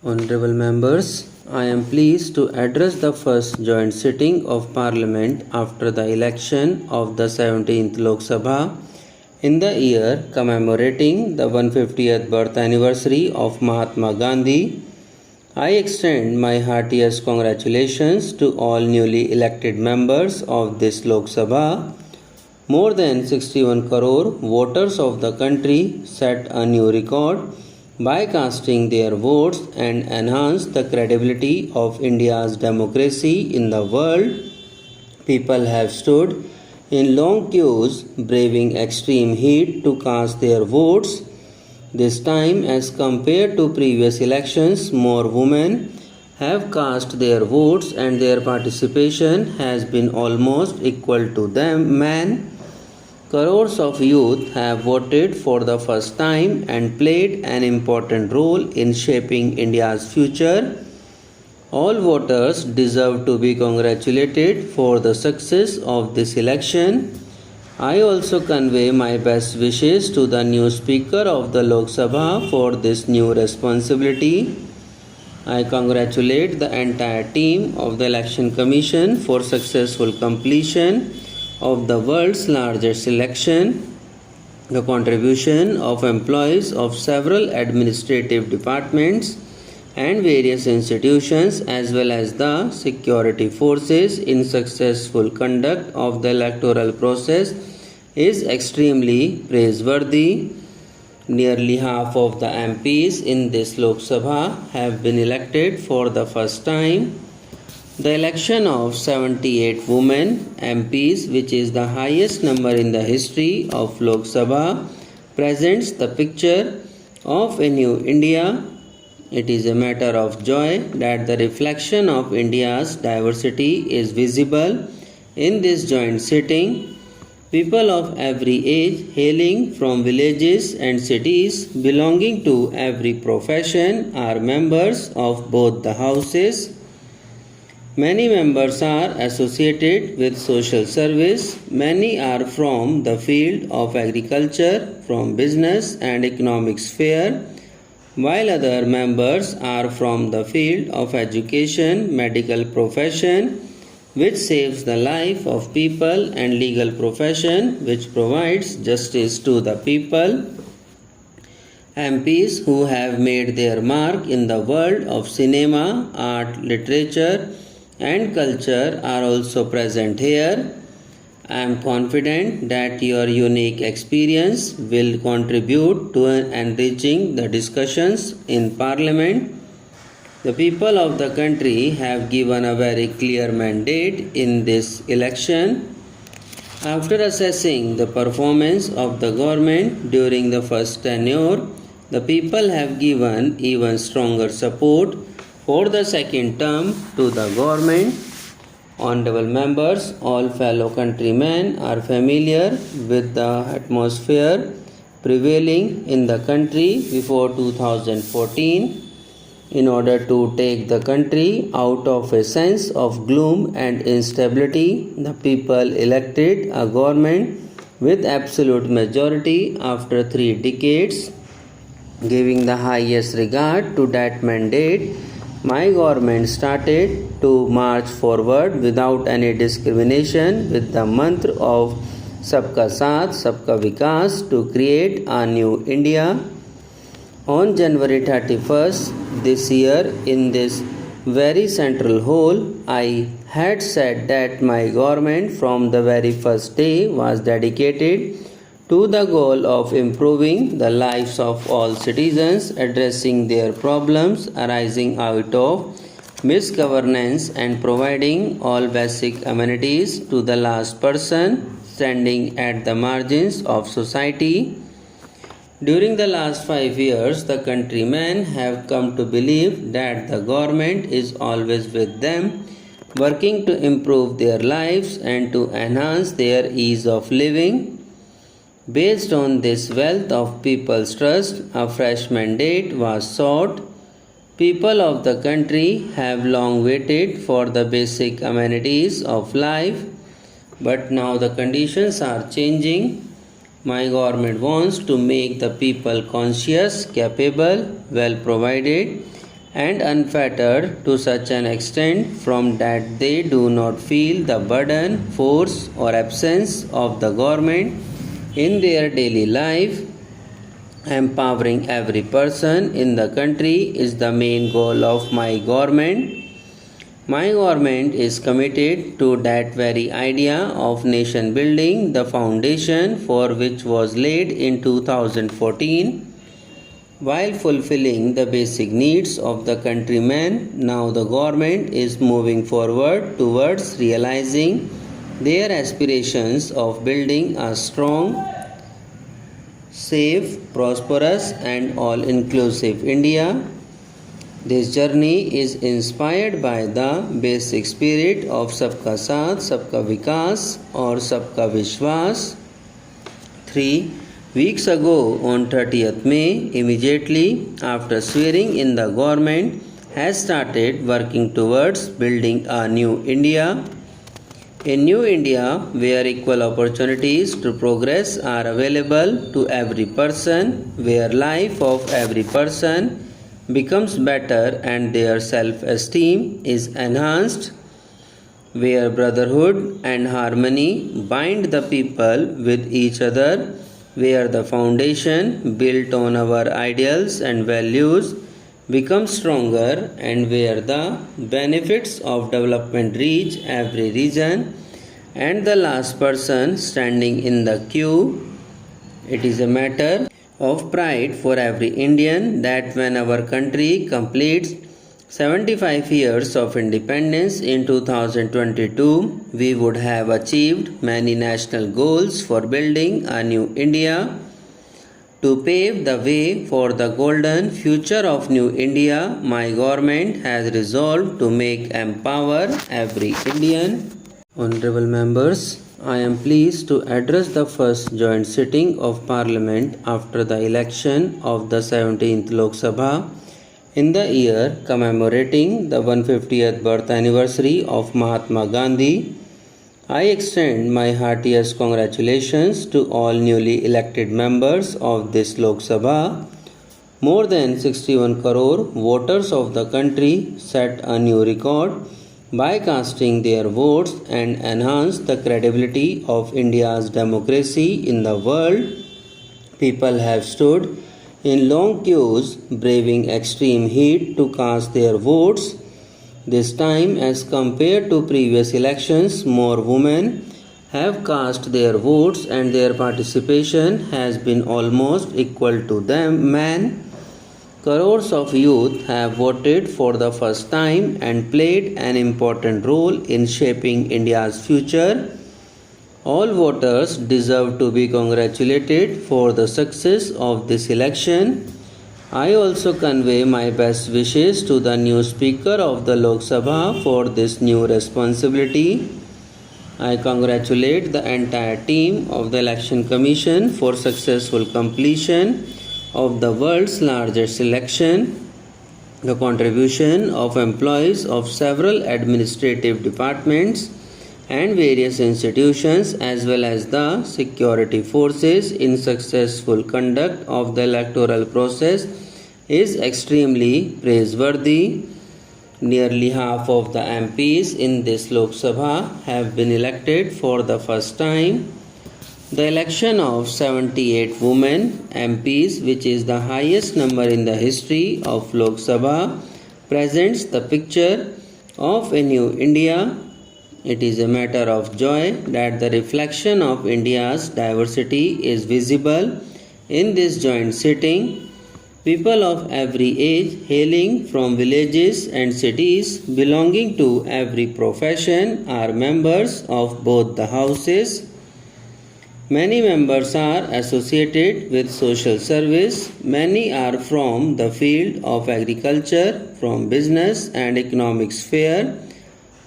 Honorable members, I am pleased to address the first joint sitting of Parliament after the election of the 17th Lok Sabha in the year commemorating the 150th birth anniversary of Mahatma Gandhi. I extend my heartiest congratulations to all newly elected members of this Lok Sabha. More than 61 crore voters of the country set a new record by casting their votes and enhanced the credibility of India's democracy in the world. People have stood in long queues, braving extreme heat to cast their votes. This time, as compared to previous elections, more women have cast their votes and their participation has been almost equal to them men. Crores of youth have voted for the first time and played an important role in shaping India's future. All voters deserve to be congratulated for the success of this election. I also convey my best wishes to the new Speaker of the Lok Sabha for this new responsibility. I congratulate the entire team of the Election Commission for successful completion of the world's largest election. The contribution of employees of several administrative departments and various institutions as well as the security forces in successful conduct of the electoral process is extremely praiseworthy. Nearly half of the MPs in this Lok Sabha have been elected for the first time. The election of 78 women MPs, which is the highest number in the history of Lok Sabha, presents the picture of a new India. It is a matter of joy that the reflection of India's diversity is visible in this joint sitting. People of every age, hailing from villages and cities, belonging to every profession, are members of both the houses. Many members are associated with social service. Many are from the field of agriculture, from business and economic sphere, while other members are from the field of education, medical profession, which saves the life of people, and legal profession, which provides justice to the people. MPs who have made their mark in the world of cinema, art, literature, and culture are also present here. I am confident that your unique experience will contribute to enriching the discussions in Parliament. The people of the country have given a very clear mandate in this election. After assessing the performance of the government during the first tenure, the people have given even stronger support for the second term to the government. Honorable members, all fellow countrymen are familiar with the atmosphere prevailing in the country before 2014. In order to take the country out of a sense of gloom and instability, the people elected a government with absolute majority after 3 decades. Giving the highest regard to that mandate, my government started to march forward without any discrimination with the mantra of Sabka Saath, Sabka Vikas to create a new India. On January 31st this year, in this very central hall, I had said that my government from the very first day was dedicated to the goal of improving the lives of all citizens, addressing their problems arising out of misgovernance and providing all basic amenities to the last person standing at the margins of society. During the last 5 years, the countrymen have come to believe that the government is always with them, working to improve their lives and to enhance their ease of living. Based on this wealth of people's trust, a fresh mandate was sought. People of the country have long waited for the basic amenities of life, but now the conditions are changing. My government wants to make the people conscious, capable, well provided, and unfettered to such an extent from that they do not feel the burden, force, or absence of the government in their daily life. Empowering every person in the country is the main goal of my government. My government is committed to that very idea of nation building, the foundation for which was laid in 2014. While fulfilling the basic needs of the countrymen, now the government is moving forward towards realizing their aspirations of building a strong, safe, prosperous, and all inclusive India. This journey is inspired by the basic spirit of Sabka Saath, Sabka Vikas, or Sabka Vishwas. 3 weeks ago, on 30th May, immediately after swearing in, the government has started working towards building a new India. A new India where equal opportunities to progress are available to every person, where life of every person becomes better and their self-esteem is enhanced, where brotherhood and harmony bind the people with each other, where the foundation built on our ideals and values becomes stronger, and where the benefits of development reach every region and the last person standing in the queue. It is a matter of pride for every Indian that when our country completes 75 years of independence in 2022, we would have achieved many national goals for building a new India. To pave the way for the golden future of New India, my government has resolved to empower every Indian. Honorable members, I am pleased to address the first joint sitting of Parliament after the election of the 17th Lok Sabha in the year commemorating the 150th birth anniversary of Mahatma Gandhi. I extend my heartiest congratulations to all newly elected members of this Lok Sabha. More than 61 crore voters of the country set a new record by casting their votes and enhanced the credibility of India's democracy in the world. People have stood in long queues, braving extreme heat to cast their votes. This time, as compared to previous elections, more women have cast their votes and their participation has been almost equal to them men. Crores of youth have voted for the first time and played an important role in shaping India's future. All voters deserve to be congratulated for the success of this election. I also convey my best wishes to the new Speaker of the Lok Sabha for this new responsibility. I congratulate the entire team of the Election Commission for successful completion of the world's largest election. The contribution of employees of several administrative departments and various institutions as well as the security forces in successful conduct of the electoral process is extremely praiseworthy. Nearly half of the MPs in this Lok Sabha have been elected for the first time. The election of 78 women MPs, which is the highest number in the history of Lok Sabha, presents the picture of a new India. It is a matter of joy that the reflection of India's diversity is visible in this joint sitting. People of every age, hailing from villages and cities, belonging to every profession, are members of both the houses. Many members are associated with social service. Many are from the field of agriculture, from business and economic sphere,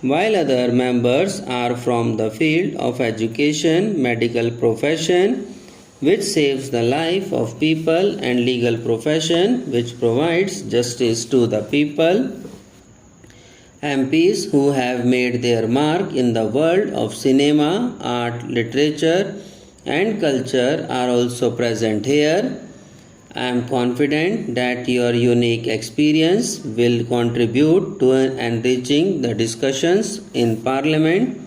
while other members are from the field of education, medical profession, which saves the life of people, and legal profession, which provides justice to the people. MPs who have made their mark in the world of cinema, art, literature, and culture are also present here. I am confident that your unique experience will contribute to enriching the discussions in Parliament